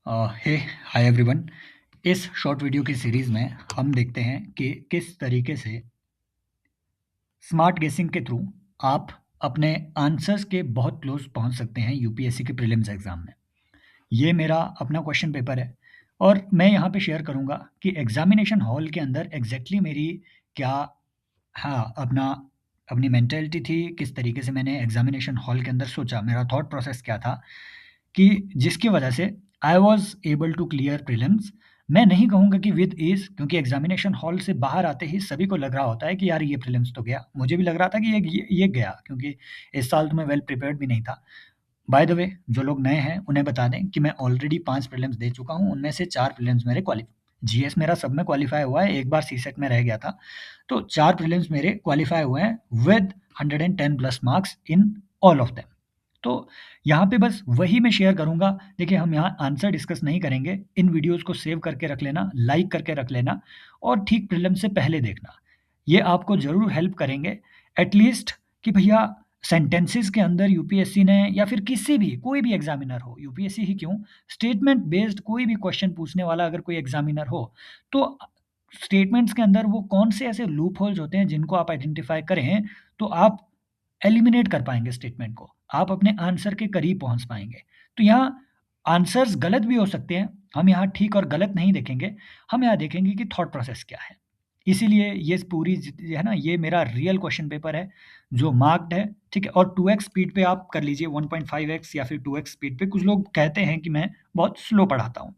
हे hi everyone. इस short video की series में हम देखते हैं कि किस तरीके से स्मार्ट गेसिंग के थ्रू आप अपने आंसर्स के बहुत क्लोज पहुंच सकते हैं यूपीएससी के प्रीलिम्स एग्ज़ाम में। ये मेरा अपना क्वेश्चन पेपर है और मैं यहाँ पे शेयर करूँगा कि एग्ज़ामिनेशन हॉल के अंदर एग्ज़ैक्टली मेरी क्या हाँ, अपनी मेंटालिटी थी, किस तरीके से मैंने एग्ज़ामिनेशन हॉल के अंदर सोचा, मेरा थॉट प्रोसेस क्या था कि जिसकी वजह से I was able to clear prelims. मैं नहीं कहूँगा कि विद ईज़, क्योंकि एग्ज़ामिनेशन हॉल से बाहर आते ही सभी को लग रहा होता है कि यार ये प्रीलिम्स तो गया। मुझे भी लग रहा था कि ये गया, क्योंकि इस साल तो मैं वेल प्रिपेयर्ड भी नहीं था। बाय द वे, जो लोग नए हैं उन्हें बता दें कि मैं ऑलरेडी 5 प्रीलिम्स दे चुका हूँ, उनमें से 4 प्रीलिम्स मेरे जीएस मेरा सब में क्वालीफाई हुआ है, एक बार सीसेट में रह गया था। तो 4 प्रीलिम्स मेरे क्वालीफाई हुए हैं with 110 plus marks in all of them. तो यहाँ पे बस वही मैं शेयर करूँगा। देखिए, हम यहाँ आंसर डिस्कस नहीं करेंगे, इन वीडियोज़ को सेव करके रख लेना, लाइक करके रख लेना और ठीक प्रीलिम से पहले देखना। ये आपको ज़रूर हेल्प करेंगे एट लीस्ट कि भैया सेंटेंसेस के अंदर यूपीएससी ने या फिर किसी भी कोई भी एग्ज़ामिनर हो, यूपीएससी ही क्यों, स्टेटमेंट बेस्ड कोई भी क्वेश्चन पूछने वाला अगर कोई एग्ज़ामिनर हो, तो स्टेटमेंट्स के अंदर वो कौन से ऐसे लूप होल्स होते हैं जिनको आप आइडेंटिफ़ाई करें, तो आप एलिमिनेट कर पाएँगे स्टेटमेंट को। आप अपने आंसर के करीब पहुँच पाएँगे। तो यहाँ आंसर्स गलत भी हो सकते हैं, हम यहाँ ठीक और गलत नहीं देखेंगे, हम यहाँ देखेंगे कि थॉट प्रोसेस क्या है। इसीलिए ये पूरी है ना, ये मेरा रियल क्वेश्चन पेपर है, जो मार्क्ड है, ठीक है? और 2x स्पीड पे आप कर लीजिए, 1.5x या फिर 2x स्पीड पे। कुछ लोग कहते हैं कि मैं बहुत स्लो पढ़ाता हूँ।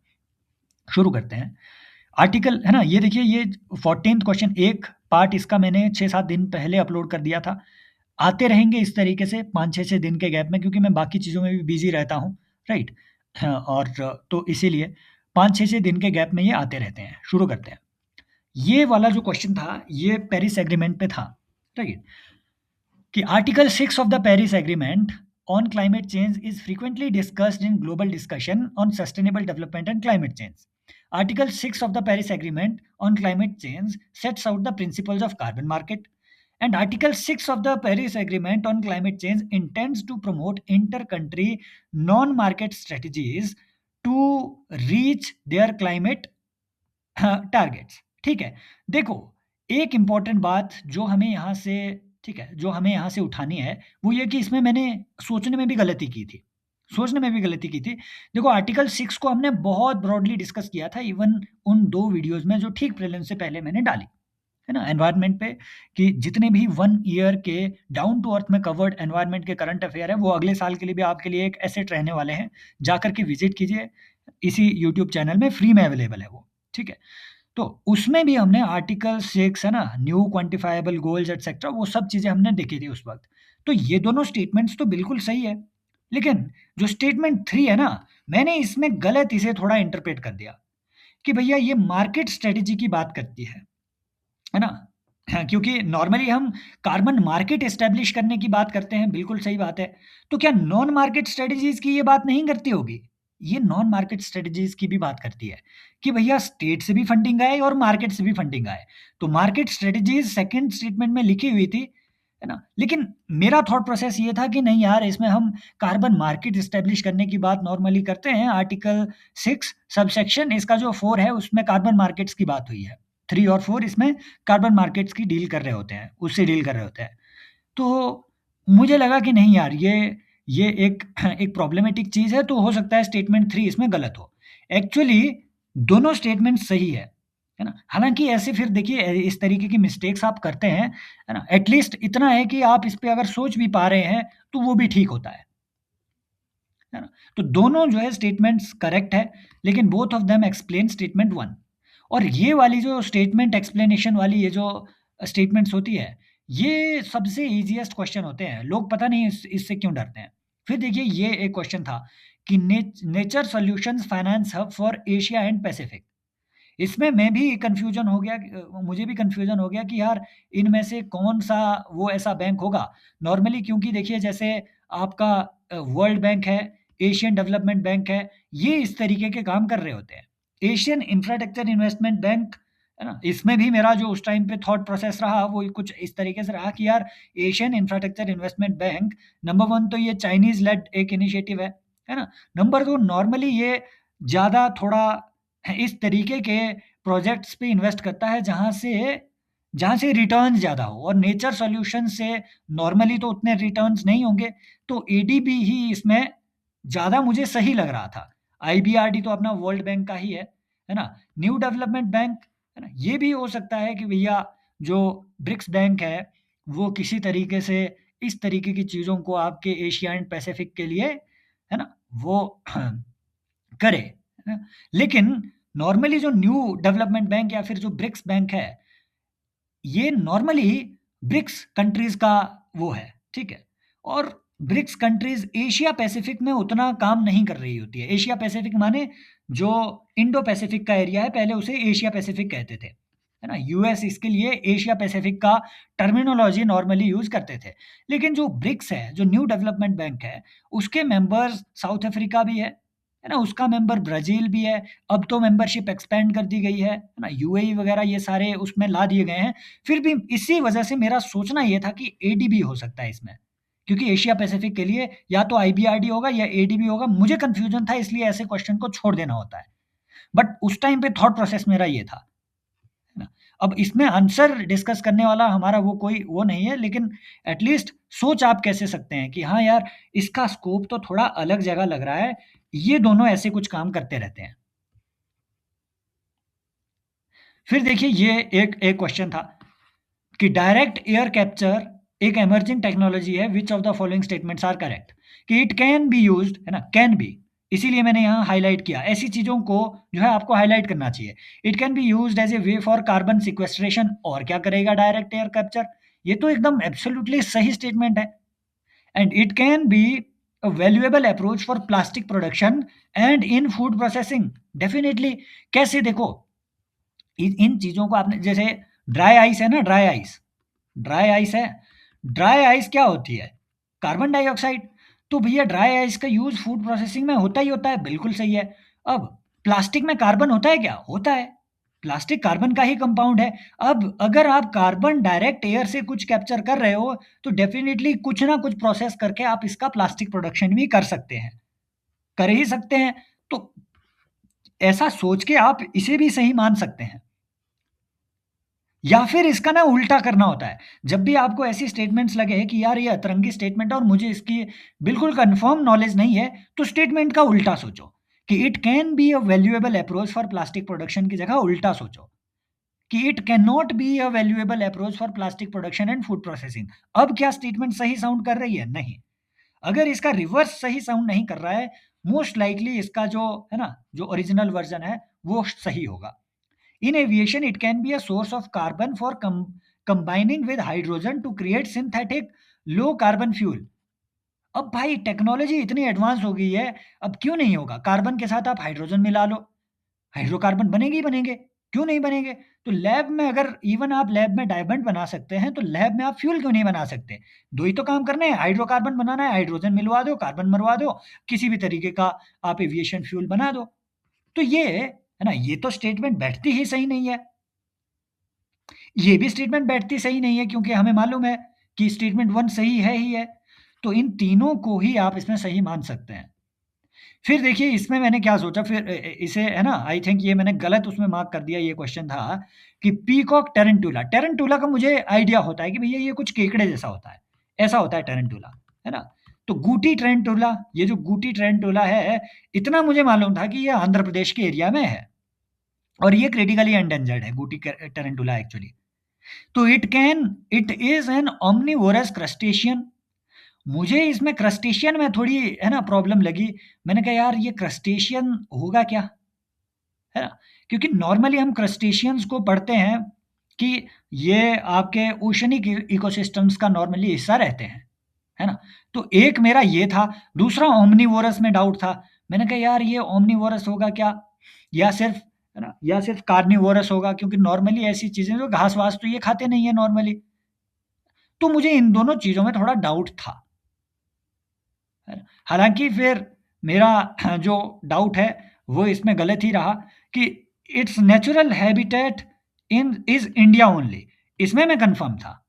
शुरू करते हैं। आर्टिकल है ना, ये देखिए, ये 14th क्वेश्चन, एक पार्ट इसका मैंने 6-7 दिन पहले अपलोड कर दिया था। आते रहेंगे इस तरीके से 5-6 दिन के गैप में, क्योंकि मैं बाकी चीज़ों में भी बिज़ी रहता हूँ, राइट? हाँ, और तो इसीलिए 5-6 दिन के गैप में ये आते रहते हैं। शुरू करते हैं। ये वाला जो क्वेश्चन था, ये पेरिस एग्रीमेंट पे था, राइट? कि article 6 of the Paris agreement on climate change is frequently discussed in global discussion on sustainable development and climate change. Article 6 of the Paris Agreement on climate change sets out the principles of carbon market, and Article 6 of the Paris Agreement on climate change intends to promote inter-country non-market strategies to reach their climate targets. ठीक है? देखो, एक important बात जो हमें यहाँ से, ठीक है, जो हमें यहाँ से उठानी है, वो ये कि इसमें मैंने सोचने में भी गलती की थी। सोचने में भी गलती की थी। देखो, आर्टिकल 6 को हमने बहुत ब्रॉडली डिस्कस किया था, इवन उन 2 वीडियोज़ में जो ठीक प्रीलिम से पहले मैंने डाली, है ना? एनवायरनमेंट पे, कि जितने भी 1 ईयर के डाउन टू अर्थ में कवर्ड एनवायरनमेंट के करंट अफेयर है, वो अगले साल के लिए भी आपके लिए एक एसेट रहने वाले हैं। जाकर के विज़िट कीजिए, इसी यूट्यूब चैनल में फ्री में अवेलेबल है वो, ठीक है? तो उसमें भी हमने आर्टिकल 6 है ना, न्यू क्वांटिफाइबल गोल्स एटसेट्रा, वो सब चीज़ें हमने देखी थी उस वक़्त। तो ये दोनों स्टेटमेंट्स तो बिल्कुल सही है। लेकिन जो स्टेटमेंट 3 है ना, मैंने इसमें गलत इसे थोड़ा इंटरप्रेट कर दिया कि भैया ये मार्केट स्ट्रैटेजी की बात करती है ना? हाँ, क्योंकि नॉर्मली हम कार्बन मार्केट एस्टैब्लिश करने की बात करते हैं, बिल्कुल सही बात है। तो क्या नॉन मार्केट स्ट्रैटेजीज़ की ये बात नहीं करती होगी? ये नॉन मार्केट स्ट्रैटेजीज़ की भी बात करती है कि भैया स्टेट से भी फंडिंग आए और मार्केट से भी फंडिंग आए। तो मार्केट स्ट्रैटेजीज़ सेकंड स्टेटमेंट में लिखी हुई थी, है ना? लेकिन मेरा थॉट प्रोसेस ये था कि नहीं यार, इसमें हम कार्बन मार्केट एस्टैब्लिश करने की बात नॉर्मली करते हैं। आर्टिकल 6 सबसेक्शन इसका जो 4 है, उसमें कार्बन मार्केट्स की बात हुई है। 3 और 4 इसमें कार्बन मार्केट्स की डील कर रहे होते हैं, उससे डील कर रहे होते हैं। तो मुझे लगा कि नहीं यार, ये एक एक प्रॉब्लमैटिक चीज़ है, तो हो सकता है स्टेटमेंट 3 इसमें गलत हो। एक्चुअली दोनों स्टेटमेंट सही है ना? हालाँकि ऐसे फिर देखिए, इस तरीके की मिस्टेक्स आप करते हैं, है ना? एट लीस्ट इतना है कि आप इस पे अगर सोच भी पा रहे हैं, तो वो भी ठीक होता है ना? तो दोनों जो है स्टेटमेंट्स करेक्ट है, लेकिन both of them explain statement 1। और ये वाली जो स्टेटमेंट एक्सप्लेनेशन वाली ये जो स्टेटमेंट्स होती है, ये सबसे ईज़ीएस्ट क्वेश्चन होते हैं। लोग पता नहीं इससे क्यों डरते हैं। फिर देखिए, ये एक क्वेश्चन था कि nature solutions finance hub for Asia and Pacific. इसमें मैं भी कन्फ्यूज़न हो गया, मुझे भी कन्फ्यूज़न हो गया कि यार, इनमें से कौन-सा वो ऐसा बैंक होगा? नॉर्मली क्योंकि देखिए, जैसे आपका वर्ल्ड बैंक है, एशियन डेवलपमेंट बैंक है, ये इस तरीके के काम कर रहे होते हैं। एशियन इंफ्रास्ट्रक्चर इन्वेस्टमेंट बैंक, है ना? इसमें भी मेरा जो उस टाइम पे थॉट प्रोसेस रहा, वो कुछ इस तरीके से रहा कि यार, Asian infrastructure investment bank, number 1 तो ये चाइनीज़ लेड एक इनिशिएटिव है ना? नंबर 2, नॉर्मली ये ज़्यादा थोड़ा इस तरीके के प्रोजेक्ट्स पे इन्वेस्ट करता है जहाँ से रिटर्न्स ज़्यादा हो, और नेचर सॉल्यूशंस से नॉर्मली तो उतने रिटर्न्स नहीं होंगे, तो एडीबी ही इसमें ज़्यादा मुझे सही लग रहा था। आईबीआरडी तो अपना वर्ल्ड बैंक का ही है ना? न्यू डेवलपमेंट बैंक, है ना? ये भी हो सकता है कि भैया जो ब्रिक्स बैंक है, वो किसी तरीके से इस तरीके की चीज़ों को आपके एशिया एंड पैसिफिक के लिए, है ना? वो करे, है ना? लेकिन नॉर्मली जो न्यू डेवलपमेंट बैंक या फिर जो ब्रिक्स बैंक है, ये नॉर्मली ब्रिक्स कंट्रीज़ का वो है, ठीक है? और ब्रिक्स कंट्रीज़ एशिया पैसिफिक में उतना काम नहीं कर रही होती है। एशिया पैसिफिक माने जो इंडो पैसिफिक का एरिया है, पहले उसे एशिया पैसिफिक कहते थे, है ना? यूएस इसके लिए एशिया पैसिफिक का टर्मिनोलॉजी नॉर्मली यूज़ करते थे। लेकिन जो ब्रिक्स है, जो न्यू डेवलपमेंट बैंक है, उसके मेंबर्स साउथ अफ्रीका भी है ना? उसका मेंबर ब्राज़ील भी है। अब तो मेंबरशिप एक्सपेंड कर दी गई है ना? यूएई वगैरह ये सारे उसमें ला दिए गए हैं। फिर भी इसी वजह से मेरा सोचना ये था कि एडीबी हो सकता है इसमें, क्योंकि एशिया पैसिफिक के लिए या तो आईबीआरडी होगा या एडीबी होगा। मुझे कन्फ्यूज़न था, इसलिए ऐसे क्वेश्चन को छोड़ देना होता है। बट उस टाइम पे थॉट प्रोसेस मेरा ये था, है ना? अब इसमें आंसर डिस्कस करने वाला हमारा वो कोई वो नहीं है, लेकिन एट लीस्ट सोच आप कैसे सकते हैं कि हाँ यार, इसका स्कोप तो थोड़ा अलग जगह लग रहा है। ये दोनों ऐसे कुछ काम करते रहते हैं। फिर देखिए ये एक क्वेश्चन था कि डायरेक्ट एयर कैप्चर एक इमर्जिंग टेक्नोलॉजी है, which of the following statements are correct? कि इट कैन बी यूज्ड, है ना? कैन बी, इसीलिए मैंने यहाँ हाईलाइट किया। ऐसी चीज़ों को जो है आपको हाईलाइट करना चाहिए। It can be used as a way for carbon sequestration, और क्या करेगा डायरेक्ट एयर कैप्चर? ये तो एकदम एब्सोल्युटली सही स्टेटमेंट है। And it can be a valuable approach for plastic production and in food processing. Definitely. कैसे? देखो, इन चीज़ों को आपने, जैसे ड्राई आइस है ना, ड्राई आइस, ड्राई आइस है, ड्राई आइस क्या होती है? Carbon dioxide. तो भैया ड्राई आइस का यूज़ फूड प्रोसेसिंग में होता ही होता है, बिल्कुल सही है। अब प्लास्टिक में कार्बन होता है क्या? होता है। प्लास्टिक कार्बन का ही कंपाउंड है। अब अगर आप कार्बन डायरेक्ट एयर से कुछ कैप्चर कर रहे हो, तो डेफिनिटली कुछ ना कुछ प्रोसेस करके आप इसका प्लास्टिक प्रोडक्शन भी कर सकते हैं, कर ही सकते हैं। तो ऐसा सोच के आप इसे भी सही मान सकते हैं। या फिर इसका ना उल्टा करना होता है। जब भी आपको ऐसी स्टेटमेंट्स लगे कि यार ये अतरंगी स्टेटमेंट है और मुझे इसकी बिल्कुल कंफर्म नॉलेज नहीं है, तो स्टेटमेंट का उल्टा सोचो कि it can be a valuable approach for plastic production की जगह उल्टा सोचो कि it can not be a valuable approach for plastic production and food processing. अब क्या स्टेटमेंट सही साउंड कर रही है? नहीं। अगर इसका रिवर्स सही साउंड नहीं कर रहा है, मोस्ट लाइकली इसका जो है ना, जो ओरिजिनल वर्जन है वो सही होगा। In aviation, it can be a source of carbon for combining with hydrogen to create synthetic low carbon fuel. अब भाई टेक्नोलॉजी इतनी एडवांस हो गई है, अब क्यों नहीं होगा? कार्बन के साथ आप हाइड्रोजन मिला लो, हाइड्रोकार्बन बनेंगे ही बनेंगे। क्यों नहीं बनेंगे? तो लैब में अगर इवन आप लैब में डायमंड बना सकते हैं, तो लैब में आप फ्यूल क्यों नहीं बना सकते? दो ही तो काम करने हैं, हाइड्रोकार्बन बनाना है, हाइड्रोजन मिलवा दो, कार्बन मरवा दो, किसी भी तरीके का आप एविएशन फ्यूल बना दो। तो ये है ना, ये तो स्टेटमेंट बैठती ही सही नहीं है। ये भी स्टेटमेंट बैठती सही नहीं है, क्योंकि हमें मालूम है कि स्टेटमेंट 1 सही है ही है। तो इन तीनों को ही आप इसमें सही मान सकते हैं। फिर देखिए इसमें मैंने क्या सोचा, फिर इसे है ना, आई थिंक ये मैंने गलत उसमें मार्क कर दिया। ये क्वेश्चन था कि पीकॉक टेरेंटुला, टेरेंटुला का मुझे आइडिया होता है कि भैया ये कुछ केकड़े जैसा होता है, ऐसा होता है टेरेंटुला, है ना? तो गूटी टेरेंटुला, ये जो गूटी टेरेंटुला है, इतना मुझे मालूम था कि ये आंध्र प्रदेश के एरिया में है और ये क्रिटिकली एंडेंजर्ड है, गूटी टेरेंटुला एक्चुअली। तो it is an omnivorous crustacean. मुझे इसमें क्रस्टेशियन में थोड़ी है ना प्रॉब्लम लगी। मैंने कहा यार ये क्रस्टेशियन होगा क्या, है ना? क्योंकि नॉर्मली हम क्रस्टेशियंस को पढ़ते हैं कि ये आपके ओशनिक इकोसिस्टम्स का नॉर्मली हिस्सा रहते हैं, है ना? तो एक मेरा ये था। दूसरा ओमनीवोरस में डाउट था। मैंने कहा यार ये ओमनीवोरस होगा क्या, या सिर्फ, है ना, या सिर्फ कार्निवोरस होगा, क्योंकि नॉर्मली ऐसी चीजें जो घास वास तो ये खाते नहीं है नॉर्मली। तो मुझे इन दोनों चीजों में थोड़ा डाउट था। हालांकि फिर मेरा जो डाउट है वो इसमें गलत ही रहा कि it's natural habitat in is India only, इसमें मैं कंफर्म था।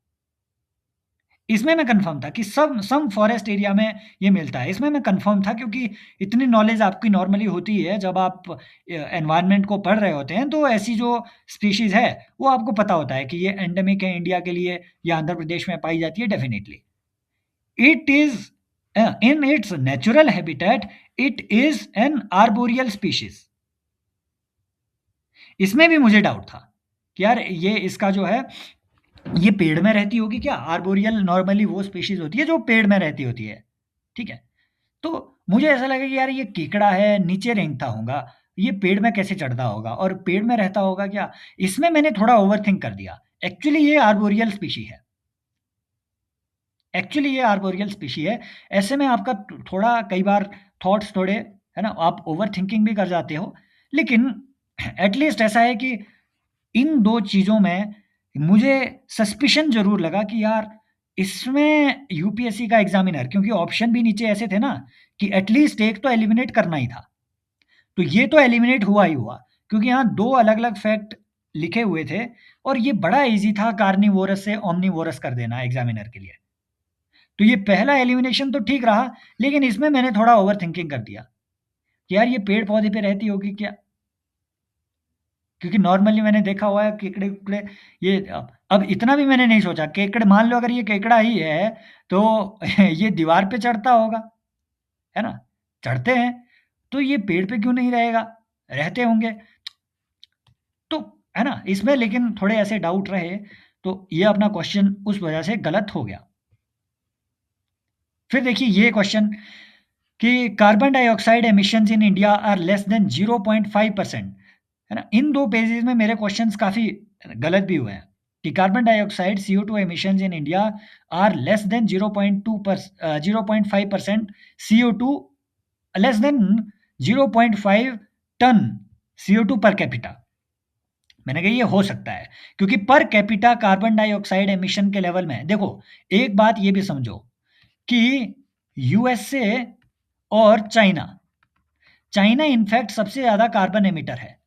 इसमें मैं कन्फर्म था कि सम फॉरेस्ट एरिया में ये मिलता है। इसमें मैं कन्फर्म था क्योंकि इतनी नॉलेज आपकी नॉर्मली होती है जब आप एनवायरनमेंट को पढ़ रहे होते हैं, तो ऐसी जो स्पीशीज़ है, वो आपको पता होता है कि ये एंडेमिक है इंडिया के लिए या आंध्र प्रदेश में पाई जाती है definitely. It is in its natural habitat, it is an arboreal species. इसमें भी मुझे डाउट था कि यार ये इसका जो है, ये पेड़ में रहती होगी क्या? आर्बोरियल नॉर्मली वो स्पीशीज़ होती है जो पेड़ में रहती होती है, ठीक है? तो मुझे ऐसा लगा कि यार ये केकड़ा है, नीचे रेंगता होगा, ये पेड़ में कैसे चढ़ता होगा और पेड़ में रहता होगा क्या? इसमें मैंने थोड़ा ओवरथिंक कर दिया। एक्चुअली ये आर्बोरियल स्पीशी है। एक्चुअली ये आर्बोरियल स्पीशी है। ऐसे में आपका थोड़ा कई बार थॉट्स थोड़े, है ना, आप ओवरथिंकिंग भी कर जाते हो। लेकिन एट लीस्ट ऐसा है कि इन 2 चीज़ों में मुझे सस्पिशन ज़रूर लगा कि यार इसमें यूपीएससी का एग्ज़ामिनर, क्योंकि ऑप्शन भी नीचे ऐसे थे ना कि एट लीस्ट एक तो एलिमिनेट करना ही था। तो ये तो एलिमिनेट हुआ ही हुआ, क्योंकि यहाँ 2 अलग-अलग फैक्ट लिखे हुए थे और ये बड़ा ईज़ी था कार्निवोरस से ओमनिवोरस कर देना एग्ज़ामिनर के लिए। तो ये पहला एलिमिनेशन तो ठीक रहा, लेकिन इसमें मैंने थोड़ा ओवरथिंकिंग कर दिया कि यार ये पेड़-पौधे पे रहती होगी क्या? क्योंकि नॉर्मली मैंने देखा हुआ है केकड़े-वेकड़े, ये अब इतना भी मैंने नहीं सोचा, केकड़े मान लो अगर ये केकड़ा ही है, तो ये दीवार पे चढ़ता होगा, है ना? चढ़ते हैं, तो ये पेड़ पे क्यों नहीं रहेगा? रहते होंगे। तो है ना? इसमें लेकिन थोड़े ऐसे डाउट रहे, तो ये अपना क्वेश्चन उस वजह से गलत हो गया। फिर देखिए ये क्वेश्चन कि carbon dioxide emissions in India are less than 0.5%, है ना? इन 2 पेजेज़ में मेरे क्वेश्चंस काफ़ी गलत भी हुए हैं कि carbon dioxide CO2 emissions in India are less than 0.5% CO2, less than 0.5 ton CO2 per capita. मैंने कहा ये हो सकता है, क्योंकि per capita carbon dioxide emission के लेवल में देखो, एक बात ये भी समझो कि यूएसए और चाइना, चाइना इनफैक्ट सबसे ज़्यादा कार्बन एमिटर है।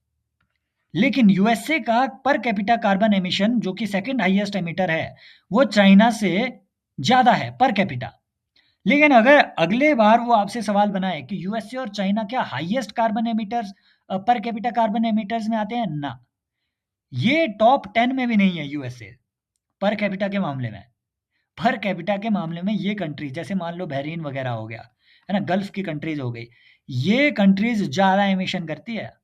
लेकिन यूएसए का पर कैपिटा कार्बन एमिशन जो कि सेकंड हाईएस्ट एमिटर है, वो चाइना से ज़्यादा है पर कैपिटा। लेकिन अगर अगले बार वो आपसे सवाल बनाए कि यूएसए और चाइना क्या highest carbon emitters, per capita carbon emitters में आते हैं? ना, ये टॉप 10 में भी नहीं है यूएसए पर कैपिटा के मामले में। पर कैपिटा के मामले में ये कंट्री जैसे मान लो बहरीन वगैरह हो गया, है ना, गल्फ की कंट्रीज़ हो गई, ये कंट्रीज़ ज़्यादा एमिशन करती है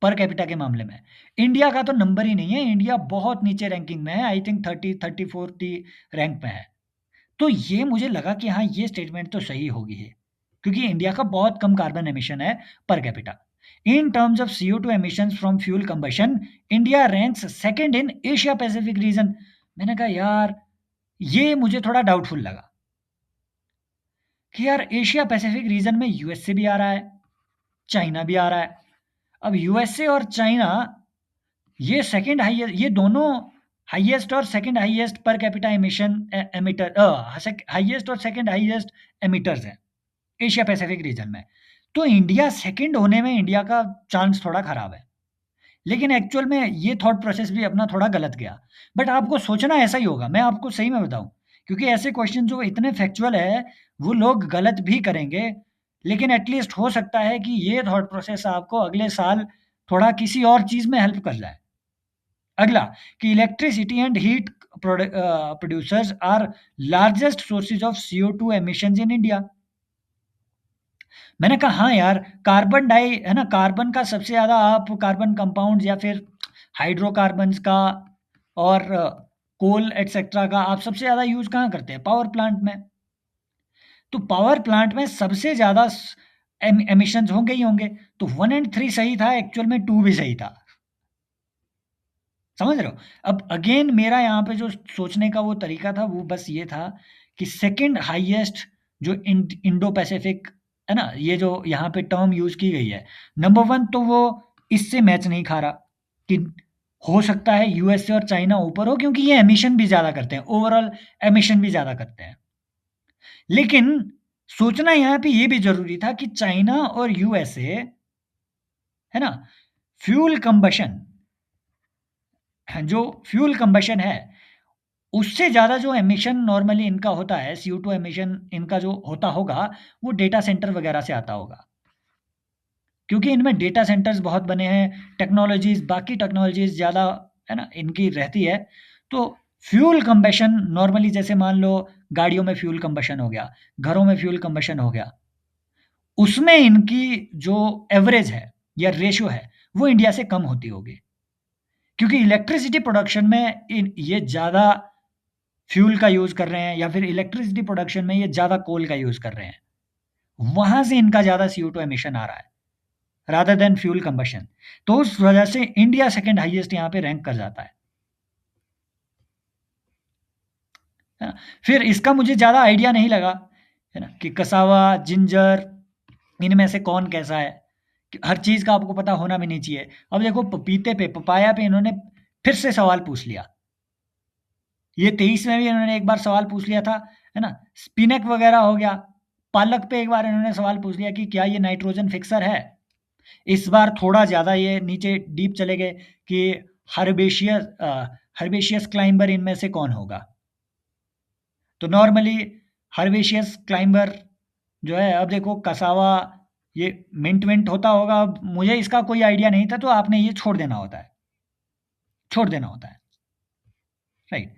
पर कैपिटा के मामले में। इंडिया का तो नंबर ही नहीं है, इंडिया बहुत नीचे रैंकिंग में है, आई थिंक 30, 30, 40 रैंक में है। तो ये मुझे लगा कि हाँ, ये स्टेटमेंट तो सही होगी है, क्योंकि इंडिया का बहुत कम कार्बन एमिशन है per capita. In terms of CO2 emissions from fuel combustion, India ranks second in Asia Pacific region. मैंने कहा यार, ये मुझे थोड़ा डाउटफुल लगा कि यार एशिया पैसिफिक रीजन में यूएसए भी आ रहा है, चाइना भी आ रहा है। अब यूएसए और चाइना, ये सेकंड हाईएस्ट, ये दोनों हाईएस्ट और second highest per capita emission emitter, highest और सेकंड हाईएस्ट एमिटर्स हैं एशिया पैसिफिक रीजन में। तो इंडिया सेकंड होने में इंडिया का चांस थोड़ा खराब है। लेकिन एक्चुअल में ये थॉट प्रोसेस भी अपना थोड़ा गलत गया। बट आपको सोचना ऐसा ही होगा, मैं आपको सही में बताऊँ, क्योंकि ऐसे क्वेश्चन जो इतने फैक्चुअल है, वो लोग गलत भी करेंगे, लेकिन एट लीस्ट हो सकता है कि ये थॉट प्रोसेस आपको अगले साल थोड़ा किसी और चीज़ में हेल्प कर जाए। अगला कि electricity and heat producers are largest sources of CO2 emissions in India. मैंने कहा हाँ यार, कार्बन डाई है ना, कार्बन का सबसे ज़्यादा आप कार्बन कंपाउंड्स या फिर हाइड्रोकार्बन्स का और कोल एटसेट्रा का आप सबसे ज़्यादा यूज़ कहाँ करते हैं? पावर प्लांट में। तो पावर प्लांट में सबसे ज़्यादा एमिशंस होंगे ही होंगे। तो 1 एंड 3 सही था, एक्चुअल में 2 भी सही था। समझ रहे हो? अब अगेन मेरा यहाँ पे जो सोचने का वो तरीका था, वो बस ये था कि सेकंड हाईएस्ट जो इंडो पैसिफिक, है ना, ये जो यहाँ पे टर्म यूज़ की गई है, नंबर 1 तो वो इससे मैच नहीं खा रहा कि हो सकता है यूएसए और चाइना ऊपर हो, क्योंकि ये एमिशन भी ज़्यादा करते हैं, ओवरऑल एमिशन भी ज़्यादा करते हैं। लेकिन सोचना यहाँ पे ये भी ज़रूरी था कि चाइना और यूएसए, है ना, फ्यूल कंबशन, जो फ्यूल कंबशन है, उससे ज़्यादा जो एमिशन नॉर्मली इनका होता है, CO2 एमिशन इनका जो होता होगा, वो डेटा सेंटर वगैरह से आता होगा। क्योंकि इनमें डेटा सेंटर्स बहुत बने हैं, टेक्नोलॉजीज़ बाकी टेक्नोलॉजीज़ ज़्यादा है ना, इनकी रहती है। तो फ्यूल कंबशन नॉर्मली जैसे मान लो गाड़ियों में फ्यूल कंबशन हो गया, घरों में फ्यूल कंबशन हो गया, उसमें इनकी जो एवरेज है या रेशियो है, वो इंडिया से कम होती होगी। क्योंकि इलेक्ट्रिसिटी प्रोडक्शन में इन ये ज़्यादा फ्यूल का यूज़ कर रहे हैं या फिर इलेक्ट्रिसिटी प्रोडक्शन में ये ज़्यादा कोल का यूज़ कर रहे हैं। वहाँ से इनका ज़्यादा CO2 एमिशन आ रहा है, रादर देन फ्यूल कंबशन। तो उस वजह से इंडिया सेकंड हाईएस्ट यहाँ पे रैंक कर जाता है ना? फिर इसका मुझे ज़्यादा आइडिया नहीं लगा, है ना, कि कसावा, जिंजर इनमें से कौन कैसा है? कि हर चीज़ का आपको पता होना भी नहीं चाहिए। अब देखो पपीते पे, पपाया पे इन्होंने फिर से सवाल पूछ लिया। ये 23 में भी इन्होंने एक बार सवाल पूछ लिया था, है ना? स्पिनक वगैरह हो गया, पालक पे एक बार इन्होंने सवाल पूछ लिया कि क्या ये नाइट्रोजन फिक्सर है? इस बार थोड़ा ज़्यादा ये नीचे डीप चले गए कि हर्बेशियस क्लाइंबर इनमें से कौन होगा? तो नॉर्मली हर्बेशियस क्लाइंबर जो है, अब देखो कसावा ये मिंट होता होगा, अब मुझे इसका कोई आइडिया नहीं था, तो आपने ये छोड़ देना होता है, राइट?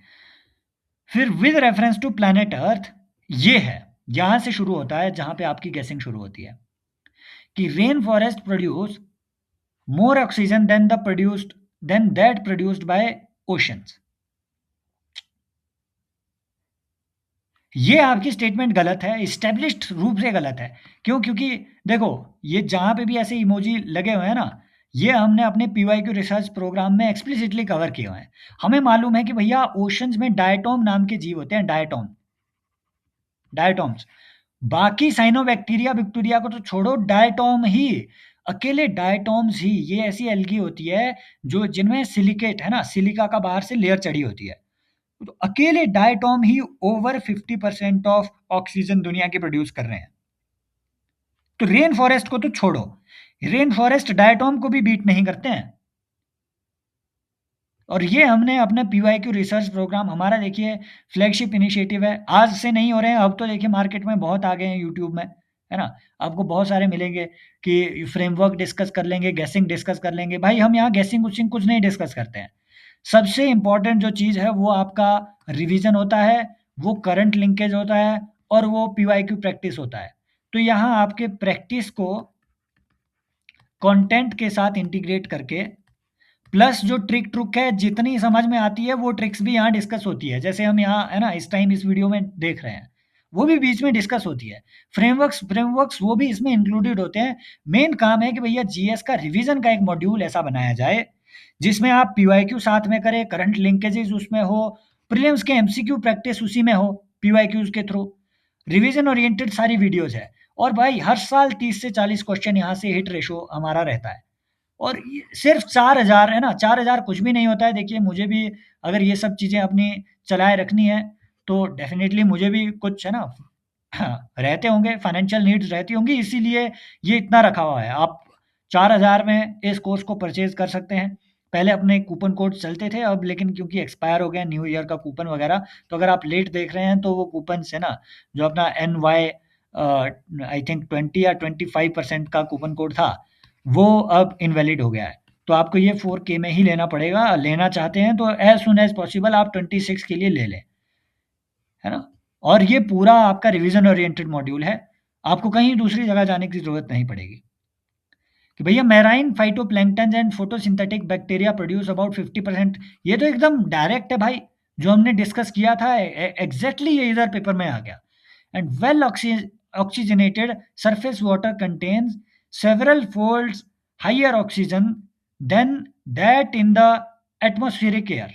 फिर with reference to planet earth, ये है, यहां से शुरू होता है जहां पे आपकी गैसिंग शुरू होती है कि rain forest produce more oxygen than that produced by oceans. ये आपकी स्टेटमेंट गलत है, इस्टेब्लिश्ड रूप से गलत है। क्यों? क्योंकि देखो, ये जहां पे भी ऐसे इमोजी लगे हुए हैं ना, ये हमने अपने PYQ रिसर्च प्रोग्राम में एक्सप्लिसिटली कवर किए हुए हैं। हमें मालूम है कि भैया ओशंस में डायटोम नाम के जीव होते हैं, डायटोम्स। बाकी साइनोबैक्टीरिया बैक्टीरिया को तो छोड़ो, डायटोम ही, अकेले डायटोम्स ही, ये ऐसी एल्गी होती है जो जिनमें सिलिकेट है ना, सिलिका का बाहर से लेयर चढ़ी होती है। तो अकेले डायटोम ही ओवर 50% ऑफ ऑक्सीजन दुनिया की प्रोड्यूस कर रहे हैं। तो रेन फॉरेस्ट को तो छोड़ो, रेन फॉरेस्ट डायटोम को भी बीट नहीं करते हैं। और ये हमने अपने PYQ रिसर्च प्रोग्राम, हमारा देखिए फ्लैगशिप इनिशिएटिव है, आज से नहीं हो रहे हैं, अब तो देखिए मार्केट में बहुत आ गए हैं यूट्यूब में, है ना? आपको बहुत सारे मिलेंगे कि फ्रेमवर्क डिस्कस कर लेंगे, गैसिंग डिस्कस कर लेंगे। भाई हम यहाँ गैसिंग वुसिंग कुछ नहीं डिस्कस करते हैं। सबसे इम्पोर्टेंट जो चीज़ है वो आपका रिवीजन होता है, वो करंट लिंकेज होता है और वो PYQ प्रैक्टिस होता है। तो यहाँ आपके प्रैक्टिस को कंटेंट के साथ इंटीग्रेट करके, प्लस जो ट्रिक ट्रुक है जितनी समझ में आती है वो ट्रिक्स भी यहाँ डिस्कस होती है। जैसे हम यहाँ है ना इस टाइम इस वीडियो में देख रहे हैं, वो भी बीच में डिस्कस होती है। फ्रेमवर्क्स वो भी इसमें इंक्लूडेड होते हैं। मेन काम है कि भैया GS का रिवीजन का एक मॉड्यूल ऐसा बनाया जाए जिसमें आप PYQ साथ में करें, करंट लिंकेजेस उसमें हो, प्रीलिम्स के MCQ प्रैक्टिस उसी में हो, PYQs के थ्रू रिवीजन ओरिएंटेड सारी वीडियोज है। और भाई हर साल 30 से 40 क्वेश्चन यहाँ से हिट रेशो हमारा रहता है। और सिर्फ 4,000 है ना, 4,000 कुछ भी नहीं होता है। देखिए मुझे भी अगर ये सब चीज़ें अपनी चलाए रखनी है तो डेफिनेटली मुझे भी कुछ है ना हाँ, रहते होंगे, फाइनेंशियल नीड्स रहती होंगी, इसीलिए ये इतना रखा हुआ है। आप 4,000 में इस कोर्स को परचेज कर सकते हैं। पहले अपने कूपन कोड चलते थे, अब लेकिन क्योंकि एक्सपायर हो गए न्यू ईयर का कूपन वगैरह, तो अगर आप लेट देख रहे हैं तो वो कूपन से ना, जो अपना NY आई थिंक 20 या 25% का कूपन कोड था, वो अब इनवैलिड हो गया है। तो आपको ये 4K में ही लेना पड़ेगा। लेना चाहते हैं तो एज सुन एज पॉसिबल आप 26 के लिए ले लें, है ना? और ये पूरा आपका रिवीजन ओरिएंटेड मॉड्यूल है, आपको कहीं दूसरी जगह जाने की ज़रूरत नहीं पड़ेगी। कि भैया marine phytoplankton and photosynthetic bacteria produce about 50%, ये तो एकदम डायरेक्ट है भाई, जो हमने डिस्कस किया था एग्जैक्टली ये इधर पेपर में आ गया। And well oxygenated surface water contains several folds higher oxygen than that in the atmospheric air.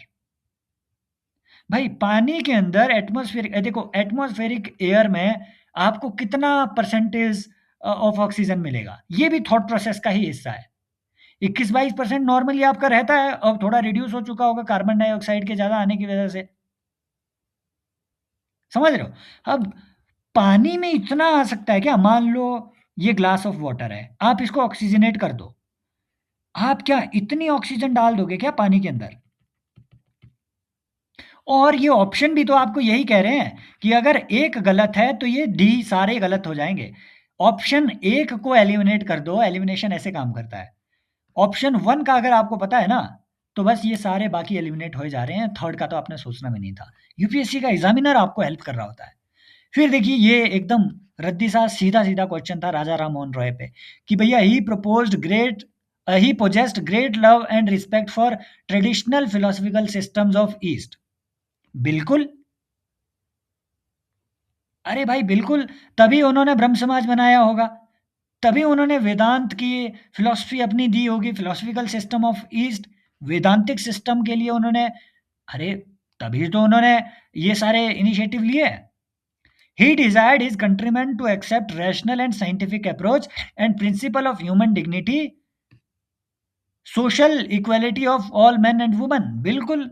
भाई पानी के अंदर एटमॉस्फेरिक, देखो एटमॉस्फेरिक एयर में आपको कितना परसेंटेज ऑफ ऑक्सीजन मिलेगा, ये भी थॉट प्रोसेस का ही हिस्सा है। 21-22% नॉर्मली आपका रहता है, अब थोड़ा रिड्यूस हो चुका होगा कार्बन डाइऑक्साइड के ज़्यादा आने की वजह से। समझ रहे हो? अब पानी में इतना आ सकता है क्या? मान लो ये ग्लास ऑफ वाटर है, आप इसको ऑक्सीजनेट कर दो, आप क्या इतनी ऑक्सीजन डाल दोगे क्या पानी के अंदर? और ये ऑप्शन भी तो आपको यही कह रहे हैं कि अगर एक गलत है तो ये डी सारे गलत हो जाएंगे। ऑप्शन एक को एलिमिनेट कर दो, एलिमिनेशन ऐसे काम करता है। ऑप्शन वन का अगर आपको पता है ना, तो बस ये सारे बाकी एलिमिनेट हो जा रहे हैं, थर्ड का तो आपने सोचना भी नहीं था। यूपीएससी का एग्जामिनर आपको हेल्प कर रहा होता है। फिर देखिए ये एकदम रद्दी सा सीधा सीधा क्वेश्चन था राजा राम मोहन रॉय पे कि भैया he possessed great love and respect for traditional philosophical systems of East. बिल्कुल। अरे भाई बिल्कुल, तभी उन्होंने ब्रह्म समाज बनाया होगा, तभी उन्होंने वेदांत की फिलॉसफी अपनी दी होगी, philosophical system of east, वेदांतिक system के लिए उन्होंने, अरे तभी तो उन्होंने ये सारे इनिशिएटिव लिए। He desired his countrymen to accept rational and scientific approach and principle of human dignity, social equality of all men and women। बिल्कुल,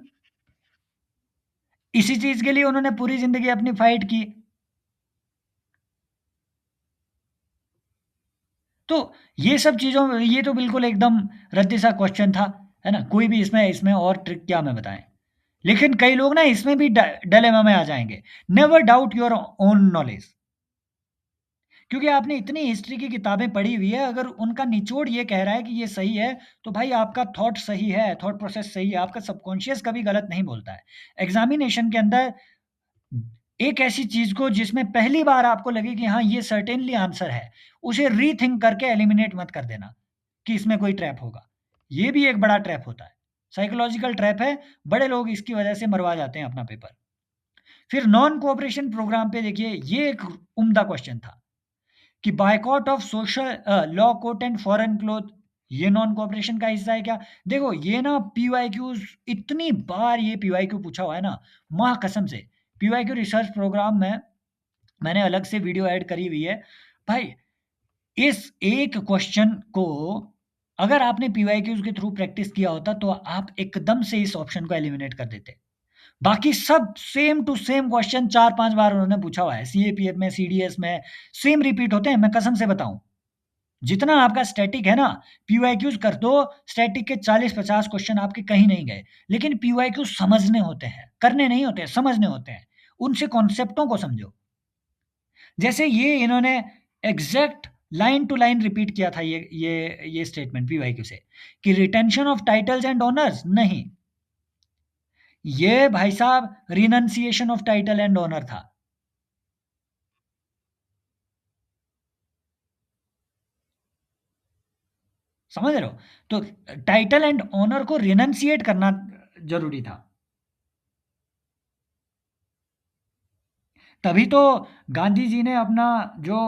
इसी चीज के लिए उन्होंने पूरी जिंदगी अपनी फाइट की। तो ये सब चीजों में ये तो बिल्कुल एकदम रद्दी सा क्वेश्चन था, है ना। कोई भी इसमें इसमें और ट्रिक क्या मैं बताएं। लेकिन कई लोग ना इसमें भी डिलेमा में आ जाएंगे। Never doubt your own knowledge, क्योंकि आपने इतनी हिस्ट्री की किताबें पढ़ी हुई है, अगर उनका निचोड़ ये कह रहा है कि ये सही है, तो भाई आपका थॉट सही है, थॉट प्रोसेस सही है, आपका सबकॉन्शियस कभी गलत नहीं बोलता है। एग्जामिनेशन के अंदर एक ऐसी चीज को जिसमें पहली बार आपको लगे कि हाँ ये सर्टेनली आंसर है, उसे रीथिंक करके एलिमिनेट मत कर देना कि इसमें कोई ट्रैप होगा। ये भी एक बड़ा ट्रैप होता है, साइकोलॉजिकल ट्रैप है। बड़े लोग इसकी वजह से मरवा जाते हैं अपना पेपर। फिर नॉन कोऑपरेशन प्रोग्राम पे देखिए, ये एक उम्दा क्वेश्चन था कि boycott of social law court and foreign cloth, ये नॉन कोऑपरेशन का हिस्सा है क्या? देखो ये ना पीवाईक्यूज, इतनी बार ये पीवाईक्यू पूछा हुआ है ना, माँ कसम से। पीवाईक्यू रिसर्च प्रोग्राम में मैंने अलग से वीडियो ऐड करी हुई है भाई। इस एक क्वेश्चन को अगर आपने पीवाईक्यूज के थ्रू प्रैक्टिस किया होता तो आप एकदम से इस ऑप्शन को एलिमिनेट कर देते। बाकी सब सेम टू सेम क्वेश्चन 4-5 बार उन्होंने पूछा हुआ है, सीएपीएफ में, सीडीएस में सेम रिपीट होते हैं। मैं कसम से बताऊं, जितना आपका स्टैटिक है ना, पीवाईक्यूज कर दो, स्टैटिक के 40-50 क्वेश्चन आपके कहीं नहीं गए। लेकिन पीवाईक्यू समझने होते हैं, करने नहीं होते हैं, समझने होते हैं। उनसे कॉन्सेप्टों को समझो। जैसे ये इन्होंने exact line to line repeat किया था ये स्टेटमेंट पीवाईक्यू से कि retention of titles and honours नहीं, ये भाई साहब renunciation of title and honour था। समझ रहे हो? तो टाइटल एंड ऑनर को रिनंसिएट करना जरूरी था। तभी तो गांधी जी ने अपना जो,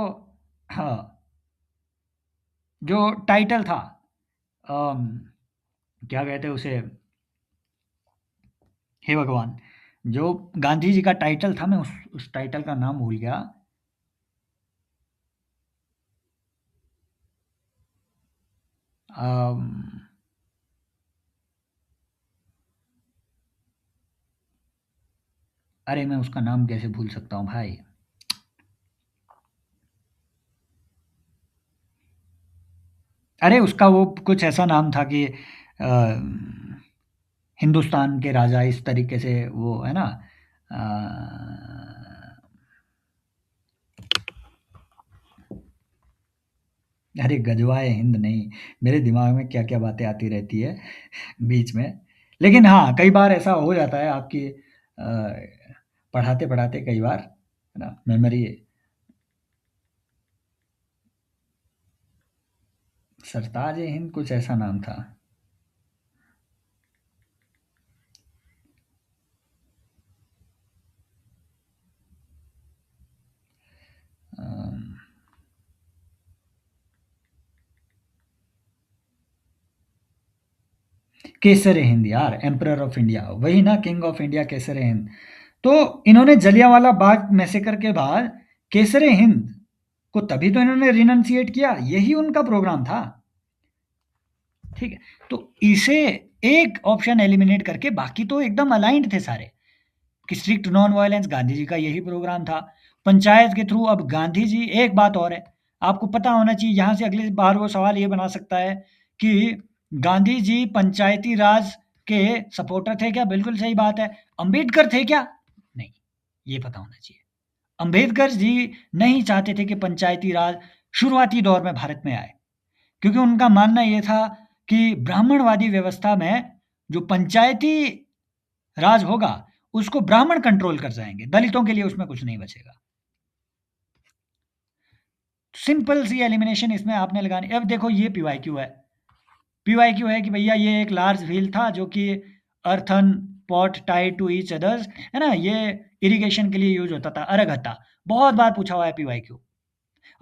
हाँ, जो टाइटल था, अम, क्या कहते हैं उसे, हे भगवान, जो गांधी जी का टाइटल था, मैं उस टाइटल का नाम भूल गया। अम, अरे मैं उसका नाम कैसे भूल सकता हूँ भाई। अरे उसका वो कुछ ऐसा नाम था कि हिंदुस्तान के राजा, इस तरीके से वो है ना। अ, अरे गजवाए हिंद नहीं, मेरे दिमाग में क्या क्या बातें आती रहती है बीच में। लेकिन हाँ, कई बार ऐसा हो जाता है आपकी पढ़ाते पढ़ाते, कई बार है ना, मेमोरी। सरताज ए हिंद कुछ ऐसा नाम था। अम, केसर हिंद यार, एम्परर ऑफ इंडिया, वही ना, किंग ऑफ इंडिया, केसर हिंद। तो इन्होंने जलियांवाला बाग मैसेकर के बाद केसर हिंद को तभी तो इन्होंने रिनंसिएट किया, यही उनका प्रोग्राम था। ठीक है, तो इसे एक ऑप्शन एलिमिनेट करके बाकी तो एकदम अलाइंड थे सारे कि strict non violence, Gandhi ji का यही प्रोग्राम था। पंचायत के थ्रू, अब गांधी जी, एक बात और है आपको पता होना चाहिए, यहाँ से अगली बार वो सवाल ये बना सकता है कि गांधी जी पंचायती राज के सपोर्टर थे क्या? बिल्कुल सही बात है। अंबेडकर थे क्या? नहीं, ये पता होना चाहिए। अंबेडकर जी नहीं चाहते थे कि पंचायती राज शुरुआती दौर में भारत में आए, क्योंकि उनका मानना ये था कि ब्राह्मणवादी व्यवस्था में जो पंचायती राज होगा, उसको ब्राह्मण कंट्रोल कर जाएँगे, दलितों के लिए उसमें कुछ नहीं बचेगा। सिंपल सी एलिमिनेशन इसमें आपने लगानी। अब देखो ये पीवाईक्यू है। पीवाईक्यू है कि भैया ये एक लार्ज व्हील था जो कि earthen pot tied to each others, है ना? ये इरिगेशन के लिए यूज़ होता था, अरगहत्ता। बहुत बार पूछा हुआ है पीवाईक्यू।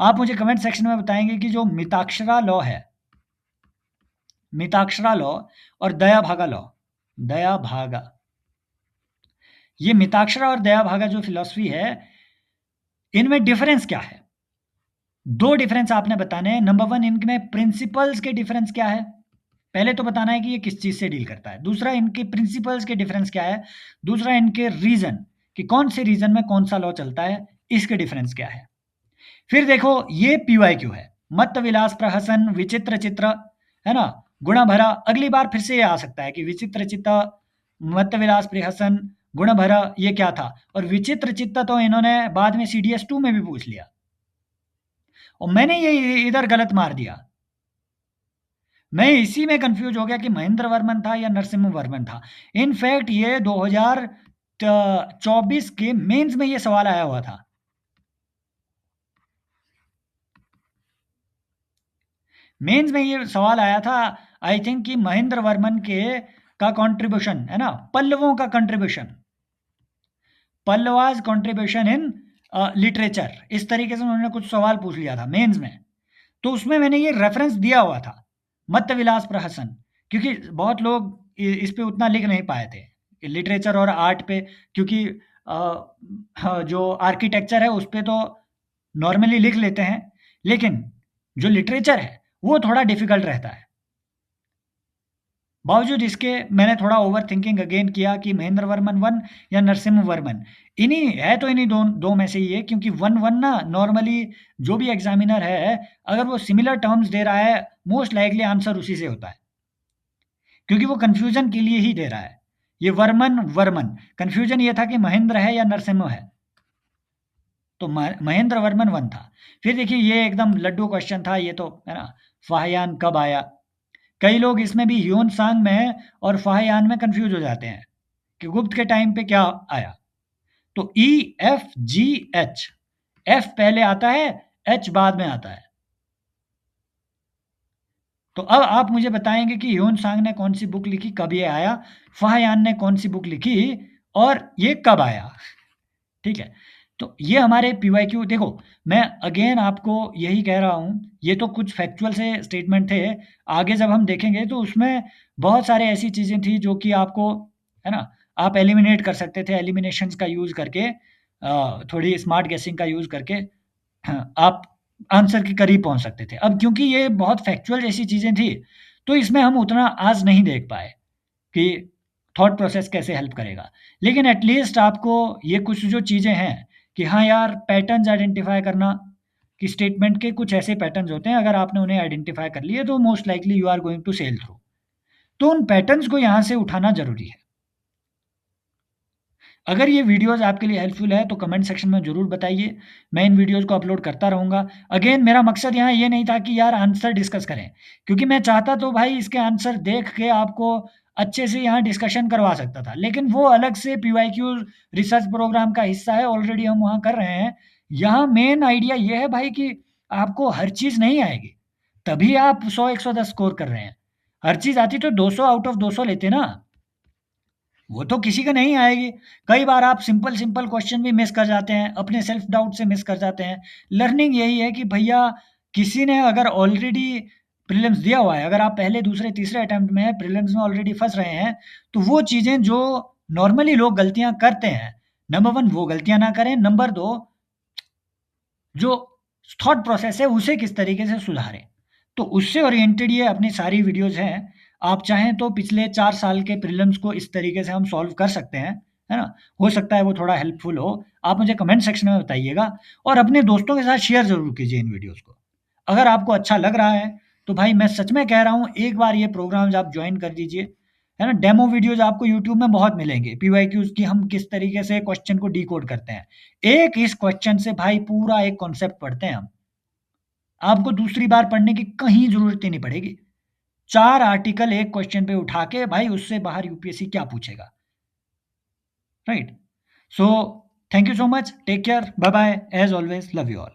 आप मुझे कमेंट सेक्शन में बताएँगे कि जो मिताक्षरा लॉ है, मिताक्षरा लॉ और दया भागा लॉ, दया भागा, ये मिताक्षरा और दया भागा जो फिलॉसफी है, इनमें डिफरेंस क्या है? 2 डिफरेंस आपने बताने हैं। नंबर 1, इनमें प्रिंसिपल्स के डिफरेंस क्या है? पहले तो बताना है कि ये किस चीज़ से डील करता है। दूसरा, इनके प्रिंसिपल्स के डिफरेंस क्या है? दूसरा, इनके रीज़न कि कौन से रीज़न में कौन-सा लॉ चलता है, इसके डिफरेंस क्या है? फिर देखो ये पीवाईक्यू है। मत्त विलास प्रहसन, विचित्र चित्र, है ना? गुण भरा, अगली बार फिर से ये आ सकता है कि विचित्र चित्त, मत्त विलास प्रहसन, गुण भरा ये क्या था? और विचित्र चित्त तो इन्होंने बाद में सीडीएस 2 में भी पूछ लिया। और मैंने ये इधर गलत मार दिया। मैं इसी में कंफ्यूज हो गया कि महेंद्र वर्मन था या नरसिम्हा वर्मन था। इनफैक्ट ये 2024 के मेंस में ये सवाल आया हुआ था। मेंस में ये सवाल आया था, आई थिंक, कि महेंद्र वर्मन के का कंट्रीब्यूशन, है ना, पल्लवों का contribution, Pallavas contribution in literature, इस तरीके से उन्होंने कुछ सवाल पूछ लिया था मेंस में। तो उसमें मैंने ये रेफरेंस दिया हुआ था, मत्त विलास प्रहसन, क्योंकि बहुत लोग इस पे उतना लिख नहीं पाए थे, लिटरेचर और आर्ट पे, क्योंकि हाँ, जो आर्किटेक्चर है उस पे तो नॉर्मली लिख लेते हैं, लेकिन जो लिटरेचर है वो थोड़ा डिफिकल्ट रहता है। बावजूद इसके मैंने थोड़ा ओवर थिंकिंग अगेन किया कि महेंद्र वर्मन 1 या नरसिम्हा वर्मन, इन्हीं है, तो इन्हीं दो में से ही है, क्योंकि 1 ना नॉर्मली जो भी एग्जामिनर है, अगर वो सिमिलर टर्म्स दे रहा है, मोस्ट लाइकली आंसर उसी से होता है, क्योंकि वो कंफ्यूजन के लिए ही दे रहा है। ये वर्मन वर्मन कंफ्यूजन ये था कि महेंद्र है या नरसिम्हा है, तो महेंद्र वर्मन 1 था। फिर देखिए ये एकदम लड्डू क्वेश्चन था ये तो, है ना? फाहियान कब आया? कई लोग इसमें भी ह्यून सांग में और फाहियान में कंफ्यूज हो जाते हैं कि गुप्त के टाइम पे क्या आया। तो E F G H, F पहले आता है, एच बाद में आता है। तो अब आप मुझे बताएंगे कि ह्यून सांग ने कौन सी बुक लिखी, कब ये आया, फाहियान ने कौन सी बुक लिखी और ये कब आया। ठीक है, तो ये हमारे पीवाईक्यू। देखो मैं अगेन आपको यही कह रहा हूँ, ये तो कुछ फैक्चुअल से स्टेटमेंट थे, आगे जब हम देखेंगे तो उसमें बहुत सारे ऐसी चीज़ें थी जो कि आपको, है ना, आप एलिमिनेट कर सकते थे, एलिमिनेशंस का यूज़ करके, थोड़ी स्मार्ट गेसिंग का यूज़ करके, हाँ, आप आंसर के करीब पहुँच सकते थे। अब क्योंकि ये बहुत फैक्चुअल जैसी चीज़ें थी, तो इसमें हम उतना आज नहीं देख पाए कि थॉट प्रोसेस कैसे हेल्प करेगा। लेकिन एट लीस्ट आपको ये कुछ जो चीज़ें हैं कि हाँ यार, पैटर्न्स आइडेंटिफ़ाई करना, कि स्टेटमेंट के कुछ ऐसे पैटर्न्स होते हैं, अगर आपने उन्हें आइडेंटिफ़ाई कर लिए तो most likely you are going to sail through. तो उन पैटर्न्स को यहाँ से उठाना ज़रूरी है। अगर ये वीडियोज़ आपके लिए हेल्पफुल है तो कमेंट सेक्शन में ज़रूर बताइए, मैं इन वीडियोज़ को अपलोड करता रहूँगा। अगेन मेरा मकसद यहाँ ये नहीं था कि यार आंसर डिस्कस करें, क्योंकि मैं चाहता तो भाई इसके आंसर देख के आपको अच्छे से यहाँ डिस्कशन करवा सकता था, लेकिन वो अलग से पीवाईक्यू रिसर्च प्रोग्राम का हिस्सा है, ऑलरेडी हम वहाँ कर रहे हैं। यहाँ मेन आइडिया ये है भाई कि आपको हर चीज़ नहीं आएगी, तभी आप 100-110 स्कोर कर रहे हैं। हर चीज़ आती तो 200 आउट ऑफ 200 लेते ना। वो तो किसी का नहीं आएगी। कई बार आप सिंपल क्वेश्चन भी मिस कर जाते हैं, अपने सेल्फ डाउट से मिस कर जाते हैं। लर्निंग यही है कि भैया किसी ने अगर ऑलरेडी प्रीलिम्स दिया हुआ है, अगर आप पहले, दूसरे, तीसरे अटेम्प्ट में प्रीलिम्स में ऑलरेडी फँस रहे हैं, तो वो चीज़ें जो नॉर्मली लोग गलतियाँ करते हैं, नंबर 1 वो गलतियाँ ना करें, नंबर 2 जो थॉट प्रोसेस है उसे किस तरीके से सुधारें। तो उससे ओरिएंटेड ये अपनी सारी वीडियोज़ हैं। आप चाहें तो पिछले 4 साल के प्रीलिम्स को इस तरीके से हम सॉल्व कर सकते हैं, है ना? हो सकता है वो थोड़ा हेल्पफुल हो। आप मुझे कमेंट सेक्शन में बताइएगा और अपने दोस्तों के साथ शेयर ज़रूर कीजिए इन वीडियोज़ को। अगर आपको अच्छा लग रहा है, तो भाई मैं सच में कह रहा हूँ, एक बार ये प्रोग्राम्स आप जॉइन कर दीजिए, है ना? डेमो वीडियोज़ आपको यूट्यूब में बहुत मिलेंगे, पीवाईक्यूज़ की हम किस तरीके से क्वेश्चन को डिकोड करते हैं। एक इस क्वेश्चन से भाई पूरा एक कॉन्सेप्ट पढ़ते हैं हम। आपको दूसरी बार पढ़ने की कहीं ज़रूरत ही नहीं पड़ेगी। 4 आर्टिकल एक क्वेश्चन पे उठा के भाई उससे बाहर यूपीएससी क्या पूछेगा? Right? So thank you so much, take care, bye bye, as always love you all.